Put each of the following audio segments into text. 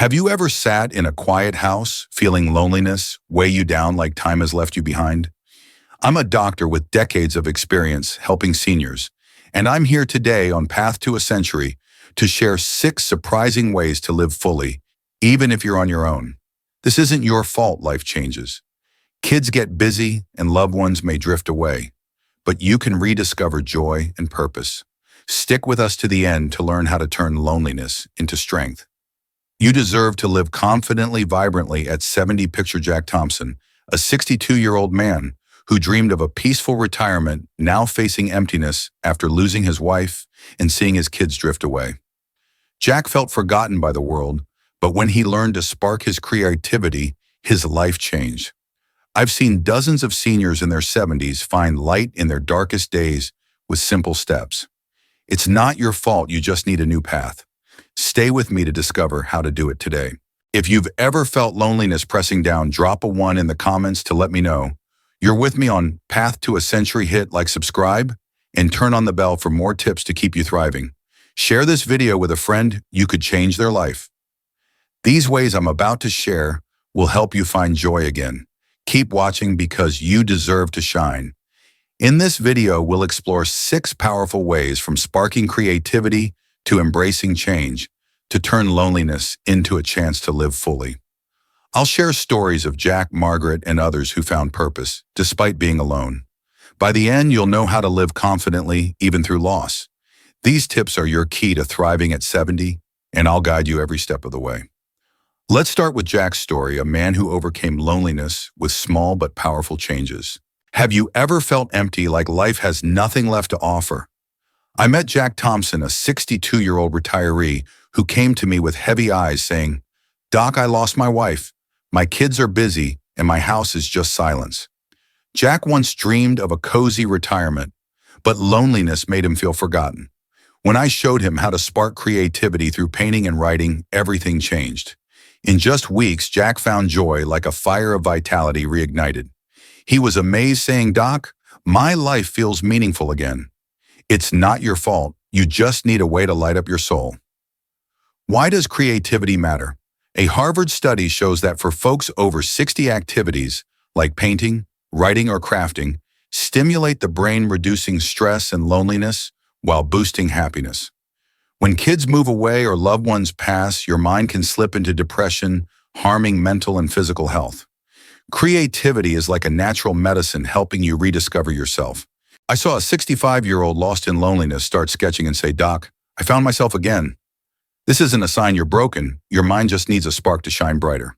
Have you ever sat in a quiet house, feeling loneliness weigh you down like time has left you behind? I'm a doctor with decades of experience helping seniors, and I'm here today on Path to a Century to share 6 surprising ways to live fully, even if you're on your own. This isn't your fault life changes. Kids get busy and loved ones may drift away, but you can rediscover joy and purpose. Stick with us to the end to learn how to turn loneliness into strength. You deserve to live confidently, vibrantly at 70. Picture Jack Thompson, a 62-year-old man who dreamed of a peaceful retirement, now facing emptiness after losing his wife and seeing his kids drift away. Jack felt forgotten by the world, but when he learned to spark his creativity, his life changed. I've seen dozens of seniors in their 70s find light in their darkest days with simple steps. It's not your fault, you just need a new path. Stay with me to discover how to do it today. If you've ever felt loneliness pressing down, drop a 1 in the comments to let me know. You're with me on Path to a Century. Hit like, subscribe, and turn on the bell for more tips to keep you thriving. Share this video with a friend, you could change their life. These ways I'm about to share will help you find joy again. Keep watching because you deserve to shine. In this video, we'll explore 6 powerful ways from sparking creativity to embracing change, to turn loneliness into a chance to live fully. I'll share stories of Jack, Margaret, and others who found purpose, despite being alone. By the end, you'll know how to live confidently, even through loss. These tips are your key to thriving at 70, and I'll guide you every step of the way. Let's start with Jack's story, a man who overcame loneliness with small but powerful changes. Have you ever felt empty, like life has nothing left to offer? I met Jack Thompson, a 62-year-old retiree who came to me with heavy eyes saying, "Doc, I lost my wife. My kids are busy and my house is just silence." Jack once dreamed of a cozy retirement, but loneliness made him feel forgotten. When I showed him how to spark creativity through painting and writing, everything changed. In just weeks, Jack found joy like a fire of vitality reignited. He was amazed, saying, "Doc, my life feels meaningful again." It's not your fault, you just need a way to light up your soul. Why does creativity matter? A Harvard study shows that for folks over 60, activities like painting, writing, or crafting stimulate the brain, reducing stress and loneliness while boosting happiness. When kids move away or loved ones pass, your mind can slip into depression, harming mental and physical health. Creativity is like a natural medicine, helping you rediscover yourself. I saw a 65-year-old lost in loneliness start sketching and say, "Doc, I found myself again." This isn't a sign you're broken. Your mind just needs a spark to shine brighter.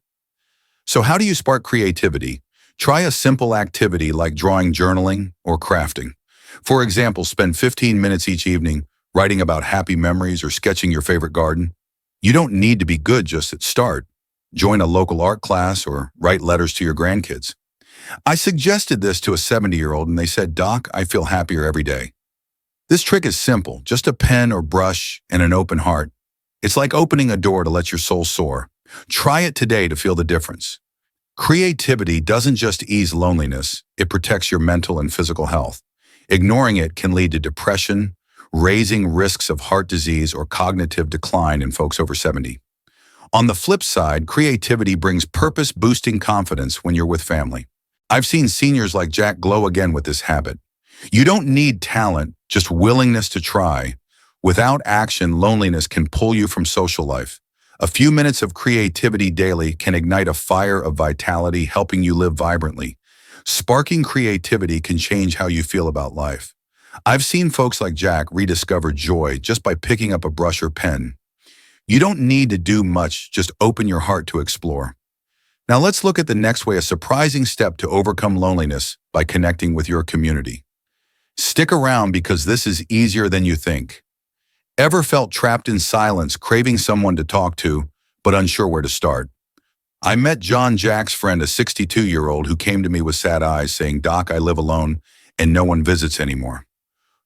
So how do you spark creativity? Try a simple activity like drawing, journaling, or crafting. For example, spend 15 minutes each evening writing about happy memories or sketching your favorite garden. You don't need to be good just at start. Join a local art class or write letters to your grandkids. I suggested this to a 70-year-old and they said, "Doc, I feel happier every day." This trick is simple, just a pen or brush and an open heart. It's like opening a door to let your soul soar. Try it today to feel the difference. Creativity doesn't just ease loneliness, it protects your mental and physical health. Ignoring it can lead to depression, raising risks of heart disease or cognitive decline in folks over 70. On the flip side, creativity brings purpose-boosting confidence when you're with family. I've seen seniors like Jack glow again with this habit. You don't need talent, just willingness to try. Without action, loneliness can pull you from social life. A few minutes of creativity daily can ignite a fire of vitality, helping you live vibrantly. Sparking creativity can change how you feel about life. I've seen folks like Jack rediscover joy just by picking up a brush or pen. You don't need to do much, just open your heart to explore. Now let's look at the next way, a surprising step to overcome loneliness by connecting with your community. Stick around because this is easier than you think. Ever felt trapped in silence, craving someone to talk to, but unsure where to start? I met John, Jack's friend, a 62-year-old who came to me with sad eyes saying, "Doc, I live alone and no one visits anymore."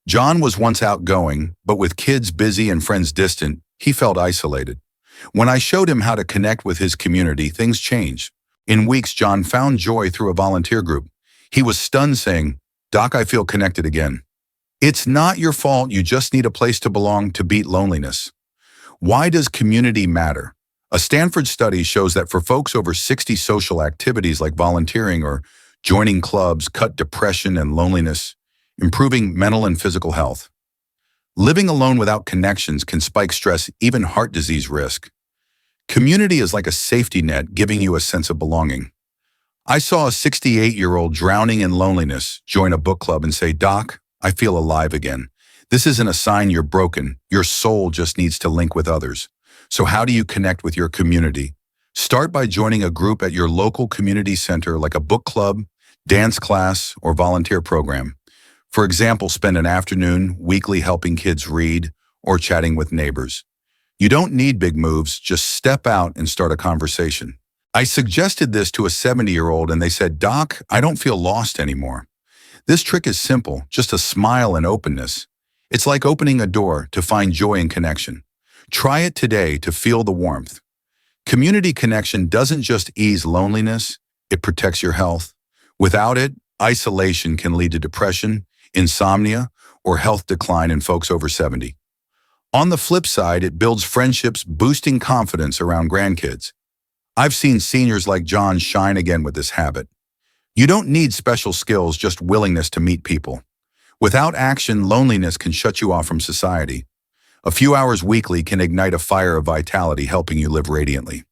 John was once outgoing, but with kids busy and friends distant, he felt isolated. When I showed him how to connect with his community, things changed. In weeks, John found joy through a volunteer group. He was stunned, saying, "Doc, I feel connected again." It's not your fault, you just need a place to belong to beat loneliness. Why does community matter? A Stanford study shows that for folks over 60, social activities like volunteering or joining clubs cut depression and loneliness, improving mental and physical health. Living alone without connections can spike stress, even heart disease risk. Community is like a safety net, giving you a sense of belonging. I saw a 68-year-old drowning in loneliness join a book club and say, "Doc, I feel alive again. This isn't a sign you're broken. Your soul just needs to link with others." So how do you connect with your community? Start by joining a group at your local community center, like a book club, dance class, or volunteer program. For example, spend an afternoon weekly helping kids read or chatting with neighbors. You don't need big moves, just step out and start a conversation. I suggested this to a 70-year-old and they said, "Doc, I don't feel lost anymore." This trick is simple, just a smile and openness. It's like opening a door to find joy and connection. Try it today to feel the warmth. Community connection doesn't just ease loneliness, it protects your health. Without it, isolation can lead to depression, insomnia, or health decline in folks over 70. On the flip side, it builds friendships, boosting confidence around grandkids. I've seen seniors like John shine again with this habit. You don't need special skills, just willingness to meet people. Without action, loneliness can shut you off from society. A few hours weekly can ignite a fire of vitality, helping you live radiantly.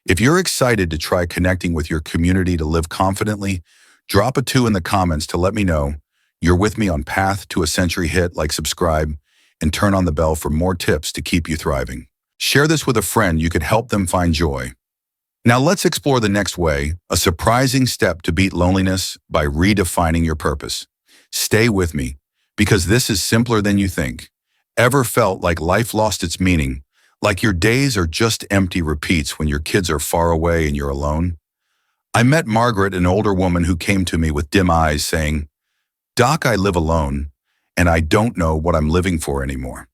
If you're excited to try connecting with your community to live confidently, drop a 2 in the comments to let me know you're with me on Path to a Century. Hit like, subscribe, and turn on the bell for more tips to keep you thriving. Share this with a friend. You could help them find joy. Now let's explore the next way, a surprising step to beat loneliness by redefining your purpose. Stay with me, because this is simpler than you think. Ever felt like life lost its meaning, like your days are just empty repeats when your kids are far away and you're alone? I met Margaret, an older woman who came to me with dim eyes saying, "Doc, I live alone, and I don't know what I'm living for anymore."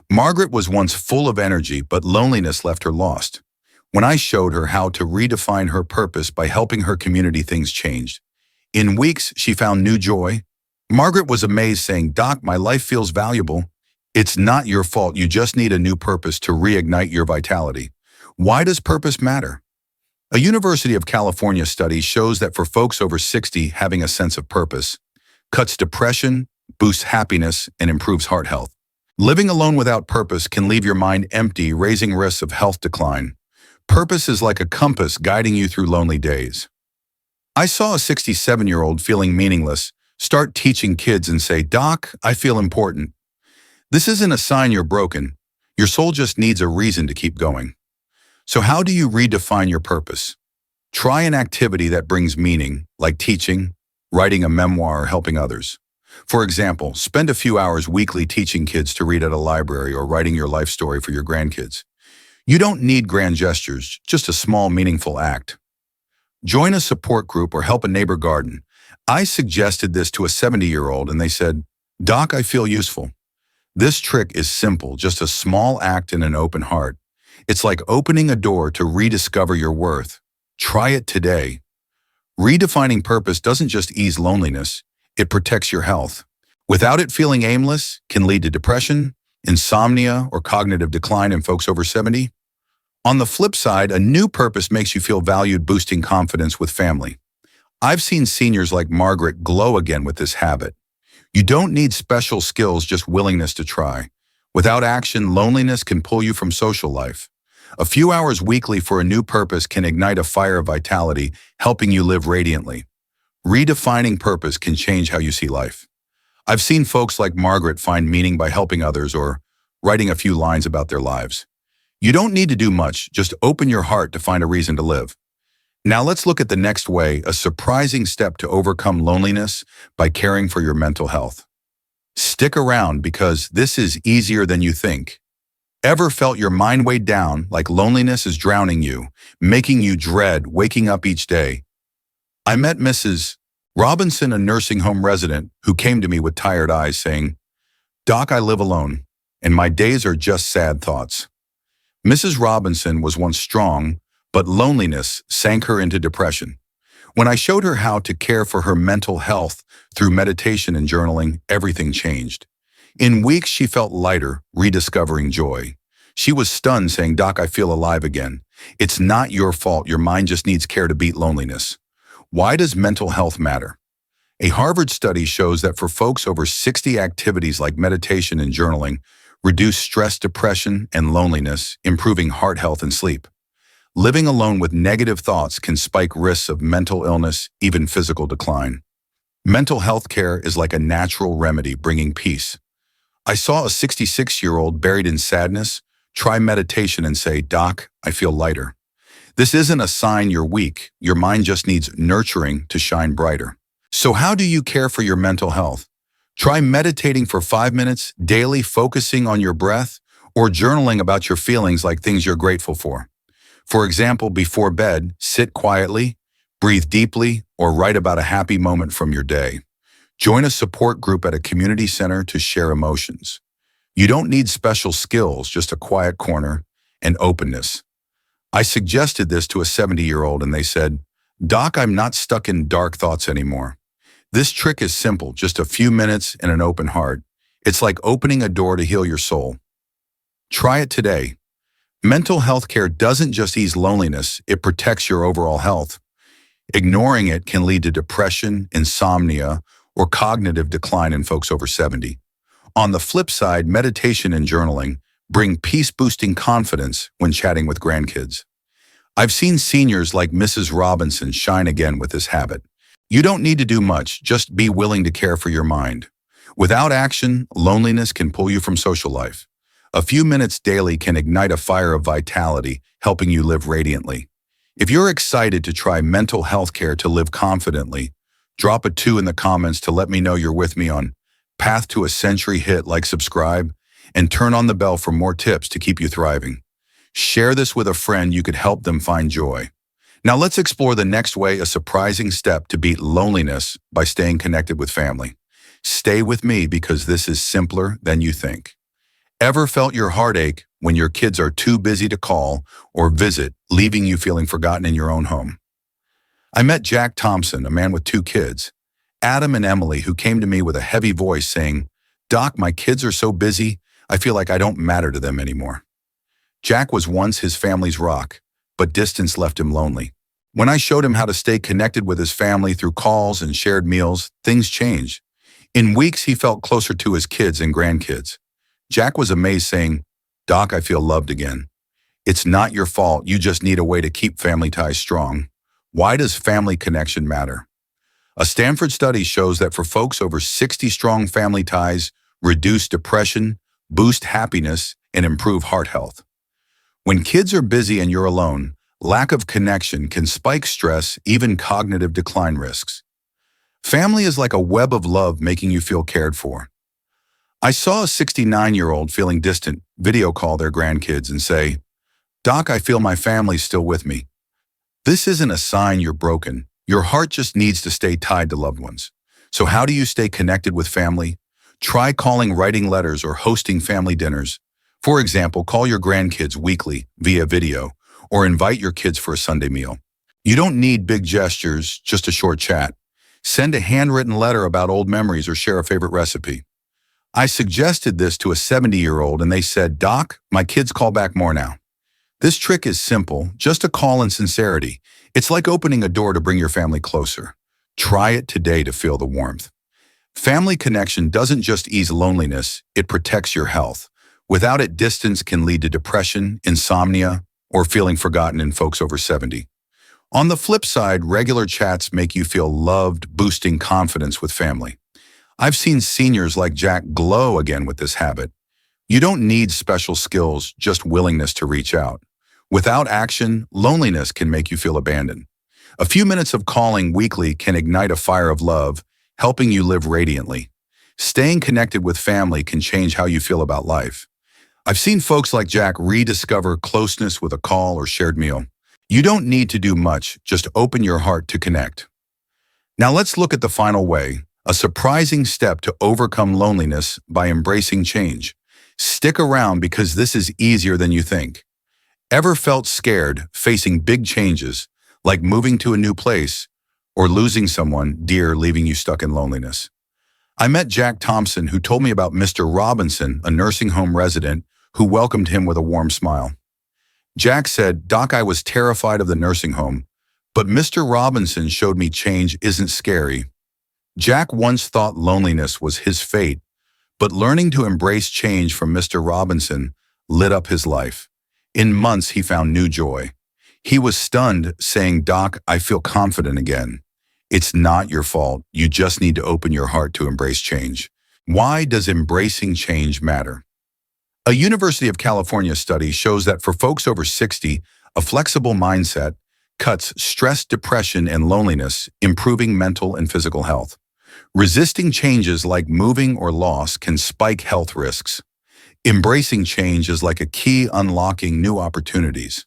Margaret was once full of energy, but loneliness left her lost. When I showed her how to redefine her purpose by helping her community, things changed. In weeks, she found new joy. Margaret was amazed, saying, "Doc, my life feels valuable." It's not your fault. You just need a new purpose to reignite your vitality. Why does purpose matter? A University of California study shows that for folks over 60, having a sense of purpose cuts depression, boosts happiness, and improves heart health. Living alone without purpose can leave your mind empty, raising risks of health decline. Purpose is like a compass guiding you through lonely days. I saw a 67-year-old feeling meaningless start teaching kids and say, "Doc, I feel important." This isn't a sign you're broken. Your soul just needs a reason to keep going. So how do you redefine your purpose? Try an activity that brings meaning, like teaching, writing a memoir, or helping others. For example, spend a few hours weekly teaching kids to read at a library or writing your life story for your grandkids. You don't need grand gestures, just a small, meaningful act. Join a support group or help a neighbor garden. I suggested this to a 70-year-old and they said, "Doc, I feel useful." This trick is simple, just a small act and an open heart. It's like opening a door to rediscover your worth. Try it today. Redefining purpose doesn't just ease loneliness, it protects your health. Without it, feeling aimless can lead to depression, insomnia, or cognitive decline in folks over 70. On the flip side, a new purpose makes you feel valued, boosting confidence with family. I've seen seniors like Margaret glow again with this habit. You don't need special skills, just willingness to try. Without action, loneliness can pull you from social life. A few hours weekly for a new purpose can ignite a fire of vitality, helping you live radiantly. Redefining purpose can change how you see life. I've seen folks like Margaret find meaning by helping others or writing a few lines about their lives. You don't need to do much, just open your heart to find a reason to live. Now let's look at the next way, a surprising step to overcome loneliness by caring for your mental health. Stick around because this is easier than you think. Ever felt your mind weighed down, like loneliness is drowning you, making you dread waking up each day? I met Mrs. Robinson, a nursing home resident, who came to me with tired eyes saying, "Doc, I live alone, and my days are just sad thoughts." Mrs. Robinson was once strong, but loneliness sank her into depression. When I showed her how to care for her mental health through meditation and journaling, everything changed. In weeks, she felt lighter, rediscovering joy. She was stunned, saying, "Doc, I feel alive again. It's not your fault. Your mind just needs care to beat loneliness." Why does mental health matter? A Harvard study shows that for folks over 60, activities like meditation and journaling reduce stress, depression, and loneliness, improving heart health and sleep. Living alone with negative thoughts can spike risks of mental illness, even physical decline. Mental health care is like a natural remedy bringing peace. I saw a 66-year-old buried in sadness try meditation and say, "Doc, I feel lighter." This isn't a sign you're weak. Your mind just needs nurturing to shine brighter. So how do you care for your mental health? Try meditating for 5 minutes daily, focusing on your breath, or journaling about your feelings, like things you're grateful for. For example, before bed, sit quietly, breathe deeply, or write about a happy moment from your day. Join a support group at a community center to share emotions. You don't need special skills, just a quiet corner and openness. I suggested this to a 70-year-old and they said, "Doc, I'm not stuck in dark thoughts anymore." This trick is simple, just a few minutes and an open heart. It's like opening a door to heal your soul. Try it today. Mental health care doesn't just ease loneliness, it protects your overall health. Ignoring it can lead to depression, insomnia, or cognitive decline in folks over 70. On the flip side, meditation and journaling bring peace-boosting confidence when chatting with grandkids. I've seen seniors like Mrs. Robinson shine again with this habit. You don't need to do much, just be willing to care for your mind. Without action, loneliness can pull you from social life. A few minutes daily can ignite a fire of vitality, helping you live radiantly. If you're excited to try mental health care to live confidently, drop a 2 in the comments to let me know you're with me on Path to a Century. Hit like, subscribe, and turn on the bell for more tips to keep you thriving. Share this with a friend, you could help them find joy. Now let's explore the next way, a surprising step to beat loneliness by staying connected with family. Stay with me because this is simpler than you think. Ever felt your heart ache when your kids are too busy to call or visit, leaving you feeling forgotten in your own home? I met Jack Thompson, a man with 2 kids, Adam and Emily, who came to me with a heavy voice saying, "Doc, my kids are so busy, I feel like I don't matter to them anymore." Jack was once his family's rock, but distance left him lonely. When I showed him how to stay connected with his family through calls and shared meals, things changed. In weeks, he felt closer to his kids and grandkids. Jack was amazed, saying, "Doc, I feel loved again." It's not your fault, you just need a way to keep family ties strong. Why does family connection matter? A Stanford study shows that for folks over 60, strong family ties reduce depression, boost happiness, and improve heart health. When kids are busy and you're alone, lack of connection can spike stress, even cognitive decline risks. Family is like a web of love, making you feel cared for. I saw a 69-year-old feeling distant video call their grandkids and say, "Doc, I feel my family's still with me." This isn't a sign you're broken. Your heart just needs to stay tied to loved ones. So how do you stay connected with family? Try calling, writing letters, or hosting family dinners. For example, call your grandkids weekly via video or invite your kids for a Sunday meal. You don't need big gestures, just a short chat. Send a handwritten letter about old memories or share a favorite recipe. I suggested this to a 70-year-old and they said, "Doc, my kids call back more now." This trick is simple, just a call and sincerity. It's like opening a door to bring your family closer. Try it today to feel the warmth. Family connection doesn't just ease loneliness, it protects your health. Without it, distance can lead to depression, insomnia, or feeling forgotten in folks over 70. On the flip side, regular chats make you feel loved, boosting confidence with family. I've seen seniors like Jack glow again with this habit. You don't need special skills, just willingness to reach out. Without action, loneliness can make you feel abandoned. A few minutes of calling weekly can ignite a fire of love, helping you live radiantly. Staying connected with family can change how you feel about life. I've seen folks like Jack rediscover closeness with a call or shared meal. You don't need to do much, just open your heart to connect. Now let's look at the final way, a surprising step to overcome loneliness by embracing change. Stick around because this is easier than you think. Ever felt scared facing big changes, like moving to a new place or losing someone dear, leaving you stuck in loneliness? I met Jack Thompson, who told me about Mr. Robinson, a nursing home resident who welcomed him with a warm smile. Jack said, "Doc, I was terrified of the nursing home, but Mr. Robinson showed me change isn't scary." Jack once thought loneliness was his fate, but learning to embrace change from Mr. Robinson lit up his life. In months, he found new joy. He was stunned, saying, "Doc, I feel confident again." It's not your fault. You just need to open your heart to embrace change. Why does embracing change matter? A University of California study shows that for folks over 60, a flexible mindset cuts stress, depression, and loneliness, improving mental and physical health. Resisting changes like moving or loss can spike health risks. Embracing change is like a key unlocking new opportunities.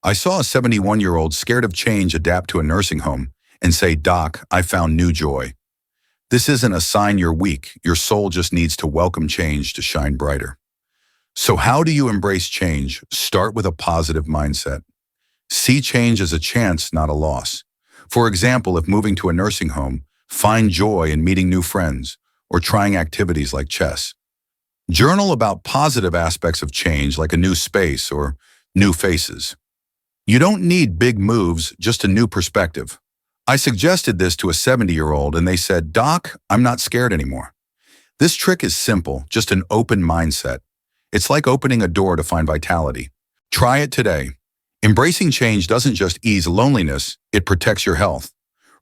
I saw a 71-year-old scared of change adapt to a nursing home and say, "Doc, I found new joy." This isn't a sign you're weak. Your soul just needs to welcome change to shine brighter. So how do you embrace change? Start with a positive mindset. See change as a chance, not a loss. For example, if moving to a nursing home, find joy in meeting new friends or trying activities like chess. Journal about positive aspects of change like a new space or new faces. You don't need big moves, just a new perspective. I suggested this to a 70-year-old and they said, "Doc, I'm not scared anymore." This trick is simple, just an open mindset. It's like opening a door to find vitality. Try it today. Embracing change doesn't just ease loneliness, it protects your health.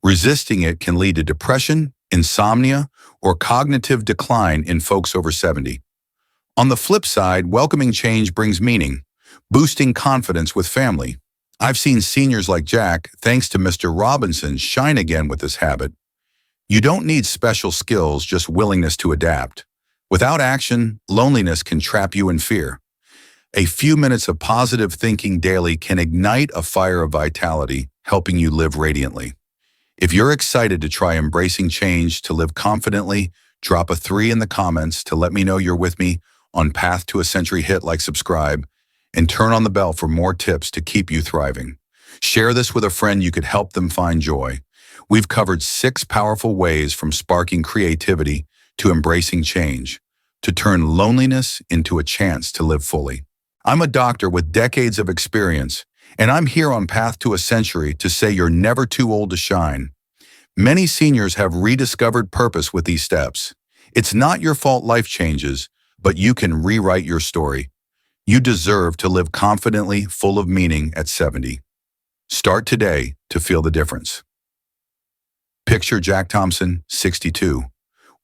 Resisting it can lead to depression, insomnia, or cognitive decline in folks over 70. On the flip side, welcoming change brings meaning, boosting confidence with family. I've seen seniors like Jack, thanks to Mr. Robinson, shine again with this habit. You don't need special skills, just willingness to adapt. Without action, loneliness can trap you in fear. A few minutes of positive thinking daily can ignite a fire of vitality, helping you live radiantly. If you're excited to try embracing change to live confidently, drop a 3 in the comments to let me know you're with me on Path to a Century. Hit like, subscribe, and turn on the bell for more tips to keep you thriving. Share this with a friend you could help them find joy. We've covered 6 powerful ways from sparking creativity to embracing change, to turn loneliness into a chance to live fully. I'm a doctor with decades of experience, and I'm here on Path to a Century to say you're never too old to shine. Many seniors have rediscovered purpose with these steps. It's not your fault life changes, but you can rewrite your story. You deserve to live confidently, full of meaning at 70. Start today to feel the difference. Picture Jack Thompson, 62.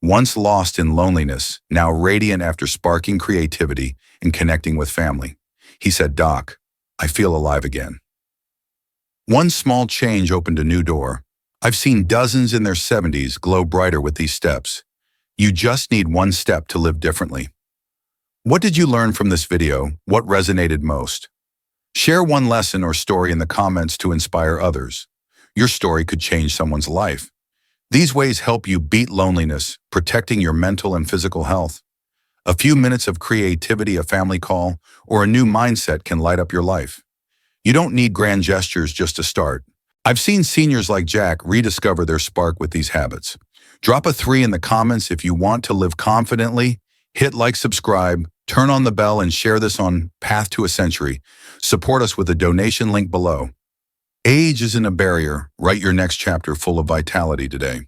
Once lost in loneliness, now radiant after sparking creativity and connecting with family. He said, "Doc, I feel alive again." One small change opened a new door. I've seen dozens in their 70s glow brighter with these steps. You just need one step to live differently. What did you learn from this video? What resonated most? Share one lesson or story in the comments to inspire others. Your story could change someone's life. These ways help you beat loneliness, protecting your mental and physical health. A few minutes of creativity, a family call, or a new mindset can light up your life. You don't need grand gestures just to start. I've seen seniors like Jack rediscover their spark with these habits. Drop a 3 in the comments if you want to live confidently. Hit like, subscribe, turn on the bell, and share this on Path to a Century. Support us with a donation link below. Age isn't a barrier. Write your next chapter full of vitality today.